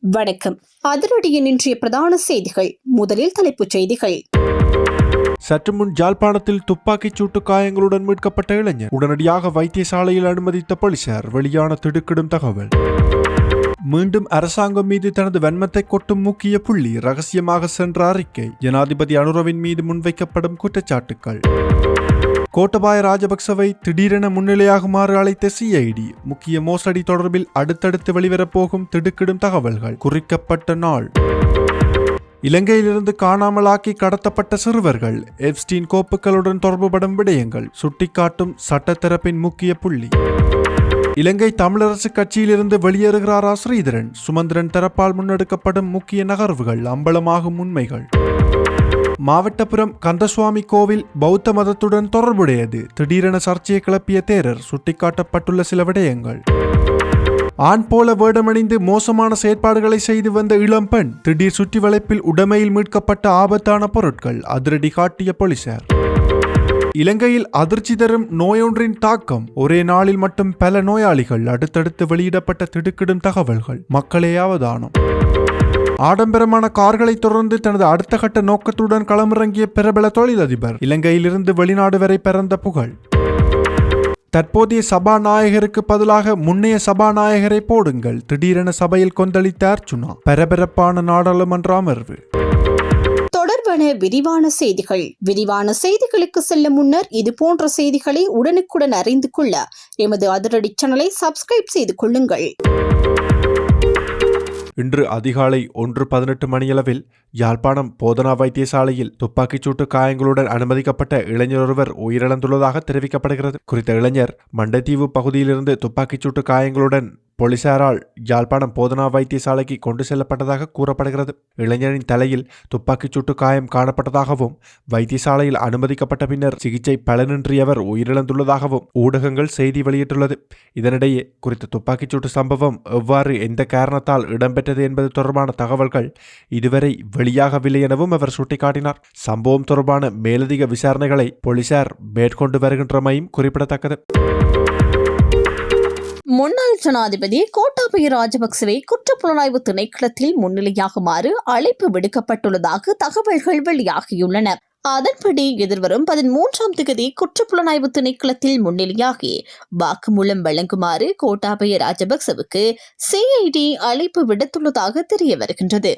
வணக்கம். அதிரடியின் இன்றைய பிரதான செய்திகள். முதலில் தலைப்புச் செய்திகள். சற்று முன் ஜாழ்ப்பாணத்தில் துப்பாக்கிச் சூட்டு காயங்களுடன் மீட்கப்பட்ட இளைஞர் உடனடியாக வைத்தியசாலையில் அனுமதித்த போலீசார். வெளியான திடுக்கிடும் தகவல். மீண்டும் அரசாங்கம் மீது தனது வன்மத்தை கொட்டும் முக்கிய புள்ளி. ரகசியமாக சென்ற அறிக்கை. ஜனாதிபதி அனுரவின் மீது முன்வைக்கப்படும் குற்றச்சாட்டுக்கள். கோட்டபாய ராஜபக்சவை திடீரென முன்னிலையாகுமாறு அழைத்த சிஐடி. முக்கிய மோசடி தொடர்பில் அடுத்தடுத்து வெளிவரப்போகும் திடுக்கிடும் தகவல்கள். குறிக்கப்பட்ட நாள். இலங்கையிலிருந்து காணாமலாக்கி கடத்தப்பட்ட சிறுவர்கள். எப்ஸ்டீன் கோப்புகளுடன் தொடர்புபடும் விடயங்கள் சுட்டிக்காட்டும் சட்டத்தரப்பின் முக்கிய புள்ளி. இலங்கை தமிழரசு கட்சியிலிருந்து வெளியேறுகிறாரா ஸ்ரீதரன்? சுமந்திரன் தரப்பால் முன்னெடுக்கப்படும் முக்கிய நகர்வுகள். அம்பலமாகும் உண்மைகள். மாவட்டபுரம் கந்தசுவாமி கோவில் பௌத்த மதத்துடன் தொடர்புடையது. திடீரென சர்ச்சையை கிளப்பிய தேரர். சுட்டிக்காட்டப்பட்டுள்ள சில விடயங்கள். ஆண் போல வேடமணிந்து மோசமான செயற்பாடுகளை செய்து வந்த இளம்பெண். திடீர் சுற்றி வளைப்பில் உடைமையில் மீட்கப்பட்ட ஆபத்தான பொருட்கள். அதிரடி காட்டிய போலீசார். இலங்கையில் அதிர்ச்சி தரும் நோயொன்றின் தாக்கம். ஒரே நாளில் மட்டும் பல நோயாளிகள். அடுத்தடுத்து வெளியிடப்பட்ட திடுக்கிடும் தகவல்கள். மக்களே அவதானம். ஆடம்பரமான கார்களை தொடர்ந்து தனது அடுத்த கட்ட நோக்கத்துடன் களமிறங்கிய பிரபல தொழிலதிபர். இலங்கையிலிருந்து வெளிநாடு வரை பறந்த புகழ். தற்போதைய சபாநாயகருக்கு பதிலாக முன்னைய சபாநாயகரை போடுங்கள். திடீரென சபையில் கொந்தளித்த அர்ச்சுனா. பரபரப்பான நாடாளுமன்ற அமர்வு. தொடர்பான விரிவான செய்திகள். விரிவான செய்திகளுக்கு செல்லும் முன்னர் இது போன்ற செய்திகளை உடனுக்குடன் அறிந்து கொள்ள எமது அதிரடி சேனலை சப்ஸ்கிரைப் செய்து கொள்ளுங்கள். இன்று அதிகாலை 1:18 மணியளவில் யாழ்ப்பாணம் போதனா வைத்தியசாலையில் துப்பாக்கிச்சூட்டு காயங்களுடன் அனுமதிக்கப்பட்ட இளைஞர் ஒருவர் உயிரிழந்துள்ளதாக தெரிவிக்கப்படுகிறது. குறித்த இளைஞர் மண்டைத்தீவு பகுதியிலிருந்து துப்பாக்கிச்சூட்டு காயங்களுடன் போலீசாரால் யாழ்ப்பாணம் போதனா வைத்தியசாலைக்கு கொண்டு செல்லப்பட்டதாக கூறப்படுகிறது. இளைஞரின் தலையில் துப்பாக்கிச்சூட்டு காயம் காணப்பட்டதாகவும் வைத்தியசாலையில் அனுமதிக்கப்பட்ட பின்னர் சிகிச்சை பலனின்றியவர் உயிரிழந்துள்ளதாகவும் ஊடகங்கள் செய்தி வெளியிட்டுள்ளது. இதனிடையே குறித்த துப்பாக்கிச்சூட்டு சம்பவம் எவ்வாறு எந்த காரணத்தால் இடம்பெற்றது என்பது தொடர்பான தகவல்கள் இதுவரை வெளியாகவில்லை எனவும் அவர் சுட்டிக்காட்டினார். சம்பவம் தொடர்பான மேலதிக விசாரணைகளை போலீசார் மேற்கொண்டு வருகின்றமையும் குறிப்பிடத்தக்கது. முன்னாள் ஜனாதிபதி கோட்டாபய ராஜபக்சவை குற்றப்புலனாய்வு திணைக்களத்தில் முன்னிலையாகுமாறு அழைப்பு விடுக்கப்பட்டுள்ளதாக தகவல்கள் வெளியாகியுள்ளன. அதன்படி எதிர்வரும் 13ஆம் தேதி குற்றப்புலனாய்வு திணைக்களத்தில் முன்னிலையாகி வாக்குமூலம் வழங்குமாறு கோட்டாபய ராஜபக்சவுக்கு சிஐடி அழைப்பு விடுத்துள்ளதாக தெரிய வருகின்றது.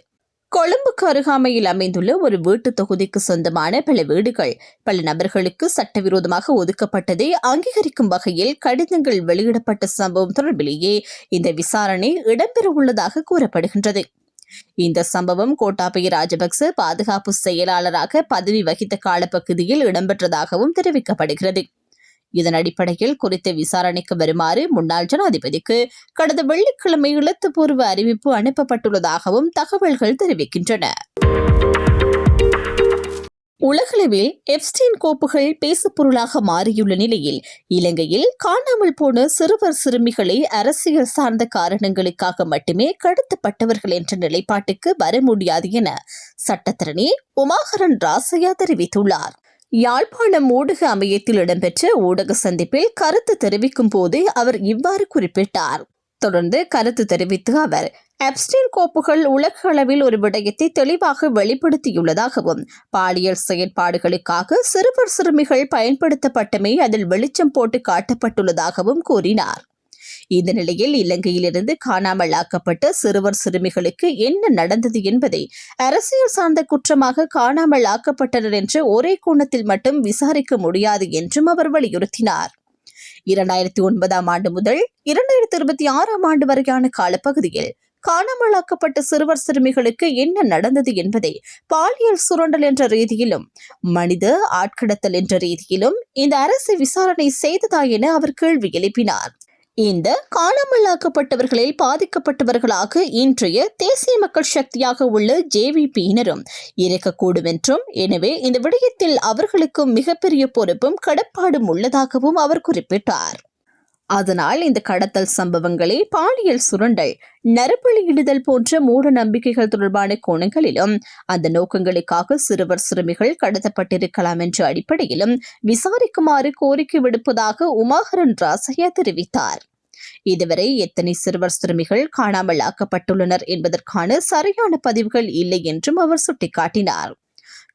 கொழும்புக்கு அருகாமையில் அமைந்துள்ள ஒரு வீட்டு தொகுதிக்கு சொந்தமான பல வீடுகள் பல நபர்களுக்கு சட்டவிரோதமாக ஒதுக்கப்பட்டதை அங்கீகரிக்கும் வகையில் கடிதங்கள் வெளியிடப்பட்ட சம்பவம் தொடர்பிலேயே இந்த விசாரணை இடம்பெறவுள்ளதாக கூறப்படுகின்றது. இந்த சம்பவம் கோட்டாபய ராஜபக்ச பாதுகாப்பு செயலாளராக பதவி வகித்த காலப்பகுதியில் இடம்பெற்றதாகவும் தெரிவிக்கப்படுகிறது. இதன் அடிப்படையில் குறித்த விசாரணைக்கு வருமாறு முன்னாள் ஜனாதிபதிக்கு கடந்த வெள்ளிக்கிழமை எழுத்துப்பூர்வ அறிவிப்பு அனுப்பப்பட்டுள்ளதாகவும் தகவல்கள் தெரிவிக்கின்றன. உலகளவில் எப்ஸ்டீன் கோப்புகள் பேசுபொருளாக மாறியுள்ள நிலையில் இலங்கையில் காணாமல் போன சிறுவர் சிறுமிகளை அரசியல் சார்ந்த காரணங்களுக்காக மட்டுமே கடத்தப்பட்டவர்கள் என்ற நிலைப்பாட்டுக்கு வர முடியாது என சட்டத்தரணி உமாகரன் ராசையா தெரிவித்துள்ளார். யாழ்ப்பாணம் ஊடக அமையத்தில் இடம்பெற்ற ஊடக சந்திப்பில் கருத்து தெரிவிக்கும் போது அவர் இவ்வாறு குறிப்பிட்டார். தொடர்ந்து கருத்து தெரிவித்த அவர் எப்ஸ்டீன் கோப்புகள் உலக அளவில் ஒரு விடயத்தை தெளிவாக வெளிப்படுத்தியுள்ளதாகவும் பாலியல் செயற்பாடுகளுக்காக சிறுவர் சிறுமிகள் பயன்படுத்தப்பட்டமை அதில் வெளிச்சம் போட்டு காட்டப்பட்டுள்ளதாகவும் கூறினார். இந்த நிலையில் இலங்கையிலிருந்து காணாமல் ஆக்கப்பட்ட சிறுவர் சிறுமிகளுக்கு என்ன நடந்தது என்பதை அரசியல் சார்ந்த குற்றமாக காணாமல் ஆக்கப்பட்டனர் என்ற ஒரே கோணத்தில் மட்டும் விசாரிக்க முடியாது என்றும் அவர் வலியுறுத்தினார். 2009ஆம் ஆண்டு முதல் 2026ஆம் ஆண்டு வரையான காலப்பகுதியில் காணாமலாக்கப்பட்ட சிறுவர் சிறுமிகளுக்கு என்ன நடந்தது என்பதை பாலியல் சுரண்டல் என்ற ரீதியிலும் மனித ஆட்கடத்தல் என்ற ரீதியிலும் இந்த அரசு விசாரணை செய்ததா என அவர் கேள்வி எழுப்பினார். இந்த காணாமலாக்கப்பட்டவர்களில் பாதிக்கப்பட்டவர்களாக இன்றைய தேசிய மக்கள் சக்தியாக உள்ள ஜேவிபியினரும் இருக்கக்கூடும் என்றும், எனவே இந்த விடயத்தில் அவர்களுக்கும் மிகப்பெரிய பொறுப்பும் கடப்பாடும் உள்ளதாகவும் அவர் குறிப்பிட்டார். அதனால் இந்த கடத்தல் சம்பவங்களை பாலியல் சுரண்டல், நரபலியிடுதல் போன்ற மூட நம்பிக்கைகள் தொடர்பான கோணங்களிலும் அந்த நோக்கங்களுக்காக சிறுவர் சிறுமிகள் கடத்தப்பட்டிருக்கலாம் என்ற அடிப்படையிலும் விசாரிக்குமாறு கோரிக்கை விடுப்பதாக உமாகரன் ராசையா தெரிவித்தார். இதுவரை எத்தனை சிறுவர் சிறுமிகள் காணாமல் ஆக்கப்பட்டுள்ளனர் என்பதற்கான சரியான பதிவுகள் இல்லை என்றும் அவர் சுட்டிக்காட்டினார்.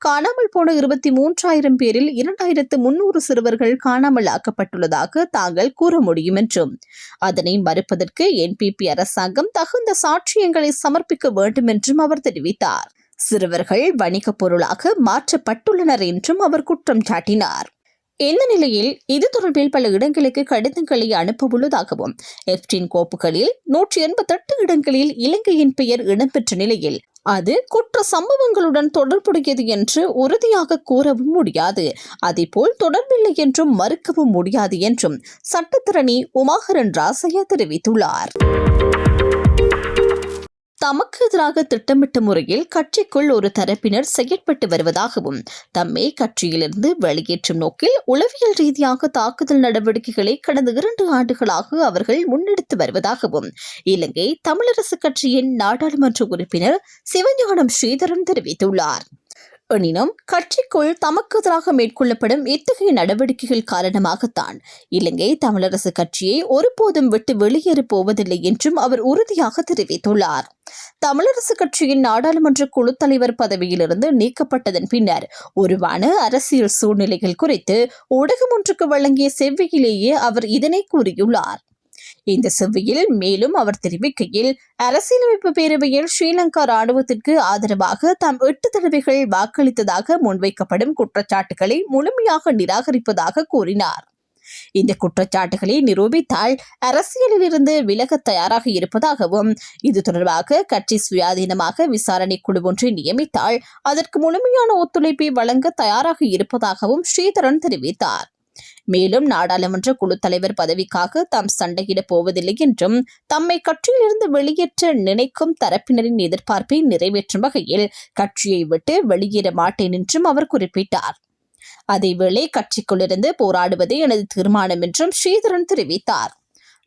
காணாமல் போன 23,000 பேரில் 2,300 சிறுவர்கள் காணாமல் ஆக்கப்பட்டுள்ளதாக தாங்கள் கூற முடியும் என்றும் அதனை மறுப்பதற்கு NPP அரசாங்கம் தகுந்த சாட்சியங்களை சமர்ப்பிக்க வேண்டும் என்றும் அவர் தெரிவித்தார். சிறுவர்கள் வணிகப் பொருளாக மாற்றப்பட்டுள்ளனர் என்றும் அவர் குற்றம் சாட்டினார். இந்த நிலையில் இது தொடர்பில் பல இடங்களுக்கு கடிதங்களை அனுப்ப உள்ளதாகவும் F-15 கோப்புகளில் 188 இடங்களில் இலங்கையின் பெயர் இடம்பெற்ற நிலையில் அது குற்ற சம்பவங்களுடன் தொடர்புடையது என்று உறுதியாக கூறவும் முடியாது, அதேபோல் தொடர்பில்லை என்றும் மறுக்கவும் முடியாது என்றும் சட்டத்தரணி உமாகரன் ராசையா தெரிவித்துள்ளார். தமக்கு எதிராக திட்டமிட்ட முறையில் கட்சிக்குள் ஒரு தரப்பினர் செயற்பட்டு வருவதாகவும் தம்மை கட்சியிலிருந்து வெளியேற்றும் நோக்கில் உளவியல் ரீதியாக தாக்குதல் நடவடிக்கைகளை கடந்த 2 ஆண்டுகளாக அவர்கள் முன்னெடுத்து வருவதாகவும் இலங்கை தமிழரசு கட்சியின் நாடாளுமன்ற உறுப்பினர் சிவஞானம் ஸ்ரீதரன் தெரிவித்துள்ளார். எனினும் கட்சிக்குள் தமக்கு எதிராக மேற்கொள்ளப்படும் இத்தகைய நடவடிக்கைகள் காரணமாகத்தான் இலங்கை தமிழரசு கட்சியை ஒருபோதும் விட்டு வெளியேறப் போவதில்லை என்றும் அவர் உறுதியாக தெரிவித்துள்ளார். தமிழரசு கட்சியின் நாடாளுமன்ற குழு தலைவர் பதவியிலிருந்து நீக்கப்பட்டதன் பின்னர் உருவான அரசியல் சூழ்நிலைகள் குறித்து ஊடகம் ஒன்றுக்கு வழங்கிய செவ்வியிலேயே அவர் இதனை கூறியுள்ளார். இந்த செவ்வியில் மேலும் அவர் தெரிவிக்கையில், அரசியலமைப்பு பேரவையில் ஸ்ரீலங்கா ராணுவத்திற்கு ஆதரவாக தாம் 8 தடவைகள் வாக்களித்ததாக முன்வைக்கப்படும் குற்றச்சாட்டுகளை முழுமையாக நிராகரிப்பதாக கூறினார். இந்த குற்றச்சாட்டுகளை நிரூபித்தால் அரசியலில் இருந்து விலக தயாராக இருப்பதாகவும் இது தொடர்பாக கட்சி சுயாதீனமாக விசாரணை குழு ஒன்றை நியமித்தால் அதற்கு முழுமையான ஒத்துழைப்பை வழங்க தயாராக இருப்பதாகவும் ஸ்ரீதரன் தெரிவித்தார். மேலும் நாடாளுமன்ற குழு தலைவர் பதவிக்காக தாம் சண்டையிடப் போவதில்லை என்றும் தம்மை கட்சியிலிருந்து வெளியேற்ற நினைக்கும் தரப்பினரின் எதிர்பார்ப்பை நிறைவேற்றும் வகையில் கட்சியை விட்டு வெளியேற மாட்டேன் என்றும் அவர் குறிப்பிட்டார். அதேவேளை கட்சிக்குள்ளிருந்து போராடுவதே எனது தீர்மானம் என்றும் ஸ்ரீதரன் தெரிவித்தார்.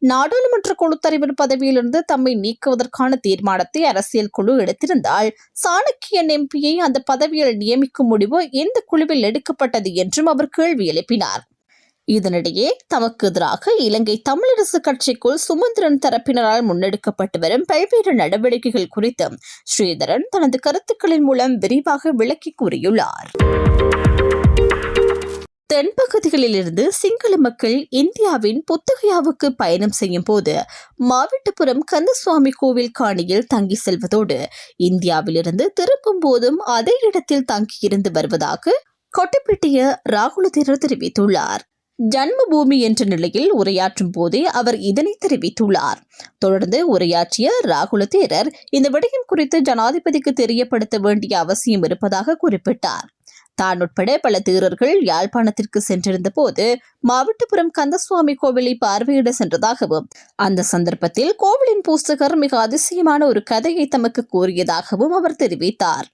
நாடாளுமன்ற குழு தலைவர் பதவியிலிருந்து தம்மை நீக்குவதற்கான தீர்மானத்தை அரசியல் குழு எடுத்திருந்தால் சாணக்கியன் எம்பியை அந்த பதவியில் நியமிக்கும் முடிவு எந்த குழுவில் எடுக்கப்பட்டது என்றும் அவர் கேள்வி எழுப்பினார். இதனிடையே தமக்கு எதிராக இலங்கை தமிழரசு கட்சிக்குள் சுமந்திரன் தரப்பினரால் முன்னெடுக்கப்பட்டு வரும் பல்வேறு நடவடிக்கைகள் குறித்து ஸ்ரீதரன் தனது கருத்துக்களின் மூலம் விரிவாக விளக்கி கூறியுள்ளார். தென்பகுதிகளிலிருந்து சிங்கள மக்கள் இந்தியாவின் புத்தகையாவுக்கு பயணம் செய்யும் போது மாவட்டபுரம் கந்தசுவாமி கோவில் காணியில் தங்கி செல்வதோடு இந்தியாவிலிருந்து திரும்பும் போதும் அதே இடத்தில் தங்கியிருந்து வருவதாக கொட்டப்பிட்டிய ராகுலதேரர் தெரிவித்துள்ளார். ஜன்மபூமி என்ற நிலையில் உரையாற்றும் போதே அவர் இதனை தெரிவித்துள்ளார். தொடர்ந்து உரையாற்றிய ராகுலதேரர் இந்த விடயம் குறித்து ஜனாதிபதிக்கு தெரியப்படுத்த வேண்டிய அவசியம் இருப்பதாக குறிப்பிட்டார். தான் உட்பட பல தேரர்கள் யாழ்ப்பாணத்திற்கு சென்றிருந்த போது மாவட்டபுரம் கந்தசுவாமி கோவிலை பார்வையிட சென்றதாகவும் அந்த சந்தர்ப்பத்தில் கோவிலின் பூசகர் மிக அதிசயமான ஒரு கதையை தமக்கு கூறியதாகவும் அவர் தெரிவித்தார்.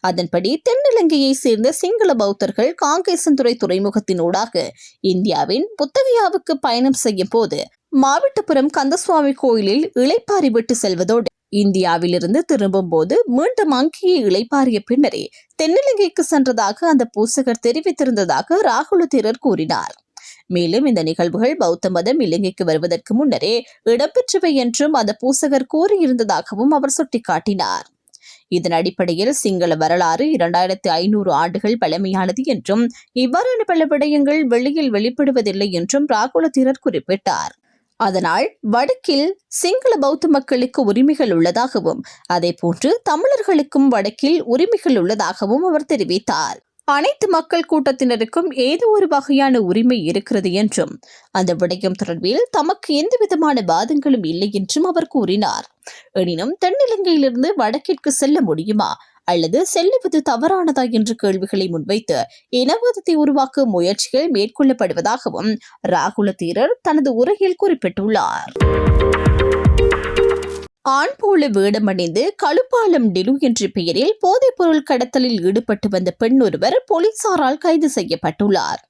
அதன்படி தென்னிலங்கையை சேர்ந்த சிங்கள பௌத்தர்கள் காங்கேசன்துறை துறைமுகத்தினூடாக இந்தியாவின் புத்தகையாவுக்கு பயணம் செய்யும் போது மாவட்டபுரம் கந்தசுவாமி கோயிலில் இளைப்பாரி விட்டு செல்வதோடு இந்தியாவிலிருந்து திரும்பும் போது மீண்டும் அங்கேயே இளைப்பாறிய பின்னரே தென்னிலங்கைக்கு சென்றதாக அந்த பூசகர் தெரிவித்திருந்ததாக ராகுலதேரர் கூறினார். மேலும் இந்த நிகழ்வுகள் பௌத்த மதம் இலங்கைக்கு வருவதற்கு முன்னரே இடம்பெற்றவை என்றும் அந்த பூசகர் கூறியிருந்ததாகவும் அவர் சுட்டிக்காட்டினார். இதன் அடிப்படையில் சிங்கள வரலாறு 2500 ஆண்டுகள் பழமையானது என்றும் இவ்வாறான பல விடயங்கள் வெளியில் வெளிப்படுவதில்லை என்றும் ராகுலதேரர் குறிப்பிட்டார். அதனால் வடக்கில் சிங்கள பௌத்த மக்களுக்கு உரிமைகள் உள்ளதாகவும் அதேபோன்று தமிழர்களுக்கும் வடக்கில் உரிமைகள் உள்ளதாகவும் அவர் தெரிவித்தார். அனைத்து மக்கள் கூட்டத்தினருக்கும் ஏதோ ஒரு வகையான உரிமை இருக்கிறது என்றும் அந்த விடயம் தொடர்பில் தமக்கு எந்தவிதமான வாதங்களும் இல்லை என்றும் அவர் கூறினார். எனினும் தென்னிலங்கையிலிருந்து வடக்கிற்கு செல்ல முடியுமா அல்லது செல்லுவது தவறானதா என்ற கேள்விகளை முன்வைத்து இனவாதத்தை உருவாக்க முயற்சிகள் மேற்கொள்ளப்படுவதாகவும் ராகுலதேரர் தனது உரையில் குறிப்பிட்டுள்ளார். ஆண் போல வேடமணிந்து கழுப்பாலம் டிலு என்ற பெயரில் போதைப் பொருள் கடத்தலில் ஈடுபட்டு வந்த பெண் ஒருவர் போலீசாரால் கைது செய்யப்பட்டுள்ளார்.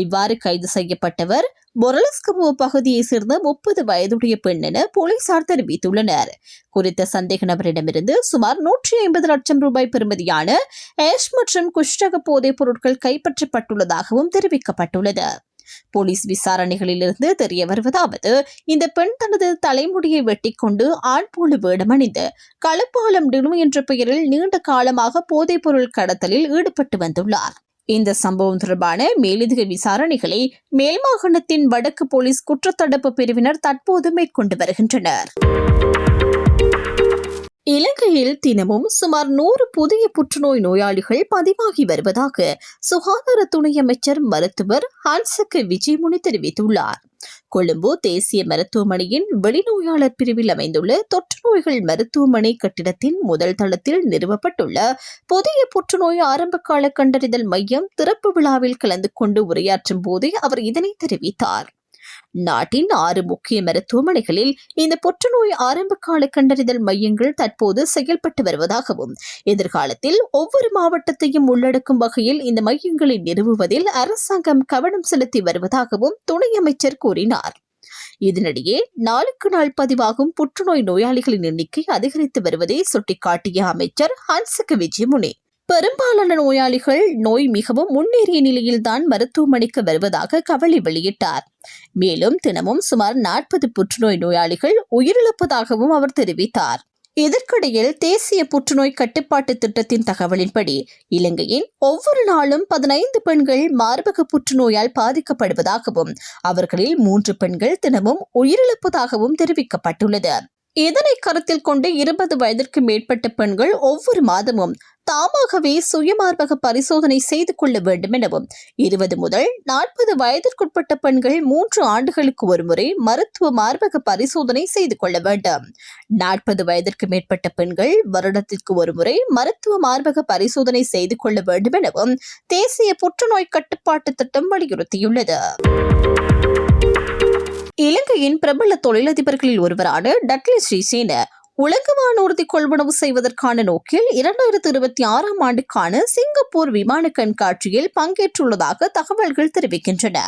இவ்வாறு கைது செய்யப்பட்டவர் பொரலஸ்கமோ பகுதியை சேர்ந்த 30 வயதுடைய பெண் என போலீசார் தெரிவித்துள்ளனர். குறித்த சந்தேக நபரிடமிருந்து சுமார் 150 லட்சம் ரூபாய் பெறுமதியான ஏஷ் மற்றும் குஷ்டக போதைப் பொருட்கள் கைப்பற்றப்பட்டுள்ளதாகவும் தெரிவிக்கப்பட்டுள்ளது. போலீஸ் விசாரணைகளிலிருந்து தெரிய வருவதாவது, இந்த பெண் தனது தலைமுடியை வெட்டிக்கொண்டு ஆண் போல வேடமணிந்து களப்பாலம் டினு என்ற பெயரில் நீண்ட காலமாக போதைப்பொருள் கடத்தலில் ஈடுபட்டு வந்துள்ளார். இந்த சம்பவம் தொடர்பான மேலதிக விசாரணைகளை மேல்மாகாணத்தின் வடக்கு போலீஸ் குற்றத்தடுப்பு பிரிவினர் தற்போது மேற்கொண்டு வருகின்றனர். இலங்கையில் தினமும் சுமார் 100 புதிய புற்றுநோய் நோயாளிகள் பதிவாகி வருவதாக சுகாதார துணை அமைச்சர் மருத்துவர் ஹன்சக விஜயமுனி தெரிவித்துள்ளார். கொழும்பு தேசிய மருத்துவமனையின் வெளிநோயாளர் பிரிவில் அமைந்துள்ள தொற்று நோய்கள் மருத்துவமனை கட்டிடத்தின் முதல் தளத்தில் நிறுவப்பட்டுள்ள புதிய புற்றுநோய் ஆரம்பகால கண்டறிதல் மையம் திறப்பு விழாவில் கலந்து கொண்டு உரையாற்றும் போதே அவர் இதனை தெரிவித்தார். நாட்டின் 6 முக்கிய மருத்துவமனைகளில் இந்த புற்றுநோய் ஆரம்பகால கண்டறிதல் மையங்கள் தற்போது செயல்பட்டு வருவதாகவும், எதிர்காலத்தில் ஒவ்வொரு மாவட்டத்தையும் உள்ளடக்கும் வகையில் இந்த மையங்களை நிறுவுவதில் அரசாங்கம் கவனம் செலுத்தி வருவதாகவும் துணை அமைச்சர் கூறினார். இதனிடையே நாளுக்கு நாள் பதிவாகும் புற்றுநோய் நோயாளிகளின் எண்ணிக்கை அதிகரித்து வருவதை சுட்டிக்காட்டிய அமைச்சர் ஹன்சக விஜயமுனி, பெரும்பாலான நோயாளிகள் நோய் மிகவும் முன்னேறிய நிலையில்தான் மருத்துவமனைக்கு வருவதாக கவலை வெளியிட்டார். மேலும் தினமும் சுமார் 40 புற்றுநோய் நோயாளிகள் உயிரிழப்பதாகவும் அவர் தெரிவித்தார். இதற்கிடையில் தேசிய புற்றுநோய் கட்டுப்பாட்டு திட்டத்தின் தகவலின்படி இலங்கையின் ஒவ்வொரு நாளும் 15 பெண்கள் மார்பக புற்றுநோயால் பாதிக்கப்படுவதாகவும், அவர்களில் 3 பெண்கள் தினமும் உயிரிழப்பதாகவும் தெரிவிக்கப்பட்டுள்ளது. இதனை கருத்தில் கொண்டு 20 வயதிற்கு மேற்பட்ட பெண்கள் ஒவ்வொரு மாதமும் தாமாகவே சுயமார்பக பரிசோதனை செய்து கொள்ள வேண்டும் எனவும், 20 முதல் 40 வயதிற்குட்பட்ட பெண்கள் 3 ஆண்டுகளுக்கு ஒருமுறை மருத்துவ மார்பக பரிசோதனை செய்து கொள்ள வேண்டும். 40 வயதிற்கு மேற்பட்ட பெண்கள் வருடத்திற்கு ஒருமுறை மருத்துவ மார்பக பரிசோதனை செய்து கொள்ள வேண்டும் எனவும் தேசிய புற்றுநோய் கட்டுப்பாட்டு திட்டம் வலியுறுத்தியுள்ளது. இலங்கையின் பிரபல தொழிலதிபர்களில் ஒருவரான டட்லி ஸ்ரீசேன உலக வானூர்தி கொள்வனவு செய்வதற்கான நோக்கில் 2026ஆம் ஆண்டுக்கான சிங்கப்பூர் விமான கண்காட்சியில் பங்கேற்றுள்ளதாக தகவல்கள் தெரிவிக்கின்றன.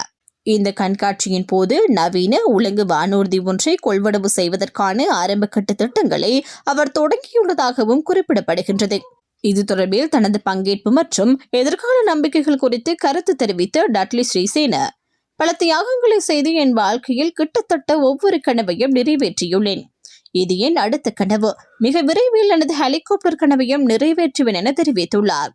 இந்த கண்காட்சியின் போது நவீன உலக வானூர்தி ஒன்றை கொள்வனவு செய்வதற்கான ஆரம்பகட்ட திட்டங்களை அவர் தொடங்கியுள்ளதாகவும் குறிப்பிடப்படுகின்றது. இது தொடர்பில் தனது பங்கேற்பு மற்றும் எதிர்கால நம்பிக்கைகள் குறித்து கருத்து தெரிவித்த டட்லி ஸ்ரீசேன, பல தியாகங்களை செய்து என் வாழ்க்கையில் கிட்டத்தட்ட ஒவ்வொரு கனவையும் நிறைவேற்றியுள்ளேன். இது என் அடுத்த கனவு. மிக விரைவில் எனது ஹெலிகாப்டர் கனவையும் நிறைவேற்றுவேன் என தெரிவித்துள்ளார்.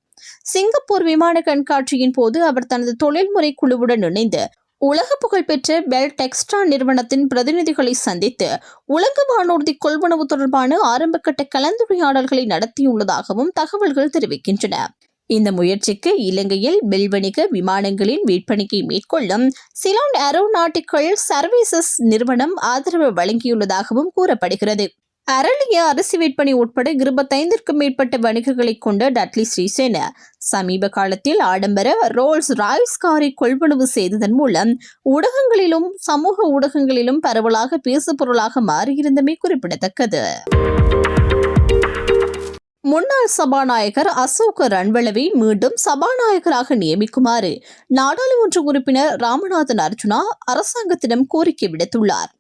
சிங்கப்பூர் விமான கண்காட்சியின் போது அவர் தனது தொழில்முறை குழுவுடன் இணைந்து உலக புகழ்பெற்ற பெல் டெக்ஸ்ட்ரா நிறுவனத்தின் பிரதிநிதிகளை சந்தித்து உலக வானூர்தி கொள்வனவு தொடர்பான ஆரம்பகட்ட கலந்துரையாடல்களை நடத்தியுள்ளதாகவும் தகவல்கள் தெரிவிக்கின்றன. இந்த முயற்சிக்கு இலங்கையில் பெல்வணிக விமானங்களின் விற்பனையை மேற்கொள்ளும் சிலோன் ஏரோநாட்டிக்கல் சர்வீசஸ் நிறுவனம் ஆதரவு வழங்கியுள்ளதாகவும் கூறப்படுகிறது. அரளிய அரிசி விற்பனை உட்பட 25க்கும் மேற்பட்ட வணிகங்களை கொண்ட டட்லி ஸ்ரீசேன சமீப காலத்தில் ஆடம்பர ரோல்ஸ் ராய்ஸ் காரை கொள்வனவு செய்ததன் மூலம் ஊடகங்களிலும் சமூக ஊடகங்களிலும் பரவலாக பேசுபொருளாக மாறியிருந்தமை குறிப்பிடத்தக்கது. முன்னாள் சபாநாயகர் அசோக ரன்வளவை மீண்டும் சபாநாயகராக நியமிக்குமாறு நாடாளுமன்ற உறுப்பினர் ராமநாதன் அர்ஜுனா அரசாங்கத்திடம் கோரிக்கை விடுத்துள்ளார்.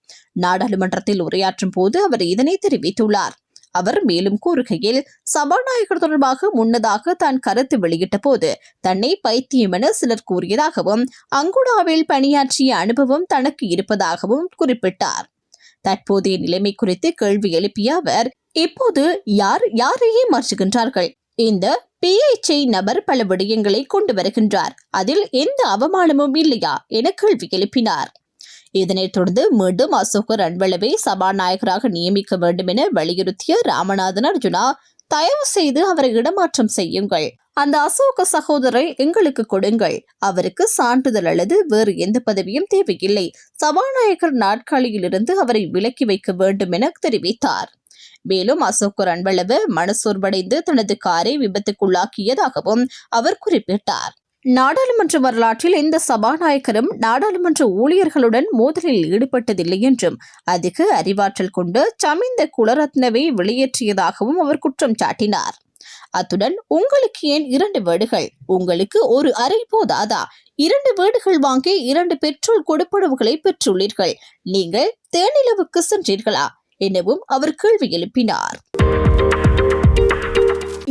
நாடாளுமன்றத்தில் உரையாற்றும் போது அவர் இதனை தெரிவித்துள்ளார். அவர் மேலும் கூறுகையில், சபாநாயகர் தொடர்பாக முன்னதாக தான் கருத்து வெளியிட்ட போது தன்னை பைத்தியம் என சிலர் கூறியதாகவும், அங்குடாவில் பணியாற்றிய அனுபவம் தனக்கு இருப்பதாகவும் குறிப்பிட்டார். தற்போதைய நிலைமை குறித்து கேள்வி எழுப்பிய அவர், இப்போது யாரையே மாற்றுகின்றார்கள்? இந்த PHI நபர் பல விடயங்களை கொண்டு வருகின்றார். அதில் எந்த அவமானமும் இல்லையா என கேள்வி எழுப்பினார். இதனைத் தொடர்ந்து மீண்டும் அசோக ரன்வளவை சபாநாயகராக நியமிக்க வேண்டும் என வலியுறுத்திய ராமநாதன் அர்ஜுனா, தயவு செய்து அவரை இடமாற்றம் செய்யுங்கள். அந்த அசோக சகோதரை எங்களுக்கு கொடுங்கள். அவருக்கு சான்றிதழ் அல்லது வேறு எந்த பதவியும் தேவையில்லை. சபாநாயகர் நாற்காலியிலிருந்து அவரை விலக்கி வைக்க வேண்டும் என தெரிவித்தார். மேலும் அசோக் ரன்வளவ மனசோர்வடைந்து தனது காரை விபத்துக்குள்ளாக்கியதாகவும் அவர் குறிப்பிட்டார். நாடாளுமன்ற வரலாற்றில் எந்த சபாநாயகரும் நாடாளுமன்ற ஊழியர்களுடன் மோதலில் ஈடுபட்டதில்லை என்றும், அதிக அறிவாற்றல் கொண்டு சமிந்த குலரத்னவை வெளியேற்றியதாகவும் அவர் குற்றம் சாட்டினார். அத்துடன், உங்களுக்கு ஏன் 2 வீடுகள்? உங்களுக்கு ஒரு அறை போதாதா? 2 வீடுகள் வாங்கி 2 பெட்ரோல் கொடுப்பனவுகளை பெற்றுள்ளீர்கள். நீங்கள் தேனிலவுக்கு சென்றீர்களா எனவும் அவர் கேள்வி எழுப்பினார்.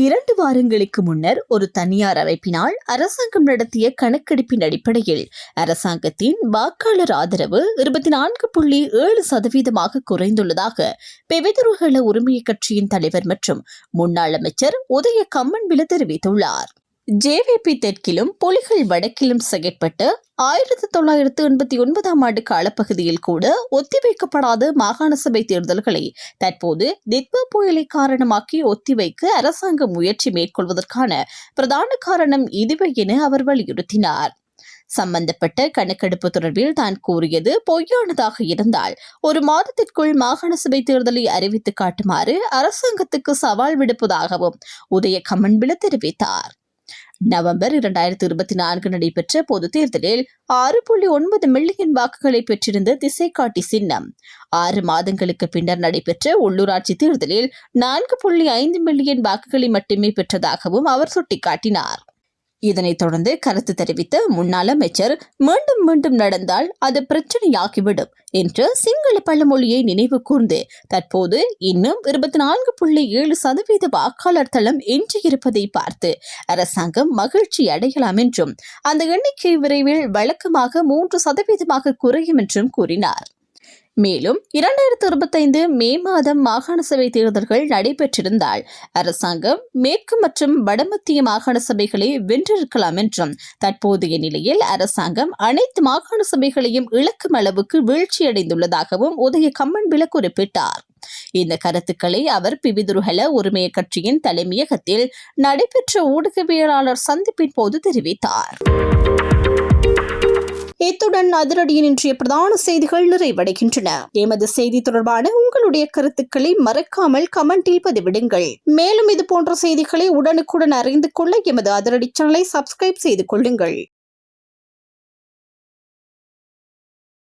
2 வாரங்களுக்கு முன்னர் ஒரு தனியார் அமைப்பினால் அரசாங்கம் நடத்திய கணக்கெடுப்பின் அடிப்படையில் அரசாங்கத்தின் வாக்காளர் ஆதரவு 24.7% குறைந்துள்ளதாக பெவிதுருகல உரிமை கட்சியின் தலைவர் மற்றும் முன்னாள் அமைச்சர் உதய கம்மன்பில தெரிவித்துள்ளார். ஜேவிபி தெற்கிலும் புலிகள் வடக்கிலும் செயற்பட்டு 1989 ஆண்டு காலப்பகுதியில் கூட ஒத்திவைக்கப்படாத மாகாண சபை தேர்தல்களை தற்போது தித்வா புயலை காரணமாக்கி ஒத்திவைக்க அரசாங்கம் முயற்சி மேற்கொள்வதற்கான பிரதான காரணம் இதுவே என அவர் வலியுறுத்தினார். சம்பந்தப்பட்ட கணக்கெடுப்பு தொடர்பில் தான் கூறியது பொய்யானதாக இருந்தால் ஒரு மாதத்திற்குள் மாகாண சபை தேர்தலை அறிவித்து காட்டுமாறு அரசாங்கத்துக்கு சவால் விடுப்பதாகவும் உதய கம்மன்பில தெரிவித்தார். நவம்பர் 2024 நடைபெற்ற பொதுத் தேர்தலில் 6.9 மில்லியன் வாக்குகளை பெற்றிருந்த திசைகாட்டி சின்னம் 6 மாதங்களுக்கு பின்னர் நடைபெற்ற உள்ளூராட்சி தேர்தலில் 4.5 மில்லியன் வாக்குகளை மட்டுமே பெற்றதாகவும் அவர் சுட்டிக்காட்டினார். இதனைத் தொடர்ந்து கருத்து தெரிவித்த முன்னாள் அமைச்சர் மீண்டும் மீண்டும் நடந்தால் அது பிரச்சனையாகிவிடும் என்ற சிங்கள பழமொழியை நினைவு கூர்ந்து தற்போது இன்னும் 24.7% வாக்காளர் தளம் எஞ்சியிருப்பதை பார்த்து அரசாங்கம் மகிழ்ச்சி அடையலாம் என்றும் அந்த எண்ணிக்கை விரைவில் வழக்கமாக 3% குறையும் என்றும் கூறினார். மேலும் 2025 மே மாதம் மாகாண சபை தேர்தல்கள் நடைபெற்றிருந்தால் அரசாங்கம் மேற்கு மற்றும் வடமத்திய மாகாண சபைகளை வென்றிருக்கலாம் என்றும் தற்போதைய நிலையில் அரசாங்கம் அனைத்து மாகாண சபைகளையும் இழக்கும் அளவுக்கு வீழ்ச்சியடைந்துள்ளதாகவும் உதய கம்மன்பில குறிப்பிட்டார். இந்த கருத்துக்களை அவர் பிவிதுருகல உரிமை கட்சியின் தலைமையகத்தில் நடைபெற்ற ஊடகவியலாளர் சந்திப்பின் போது தெரிவித்தார். இத்துடன் அதிரடியின் இன்றைய பிரதான செய்திகள் நிறைவடைகின்றன. எமது செய்தி தொடர்பான உங்களுடைய கருத்துக்களை மறக்காமல் கமெண்டில் பதிவிடுங்கள். மேலும் இது போன்ற செய்திகளை உடனுக்குடன் அறிந்து கொள்ள எமது அதிரடி சேனலை சப்ஸ்கிரைப் செய்து கொள்ளுங்கள்.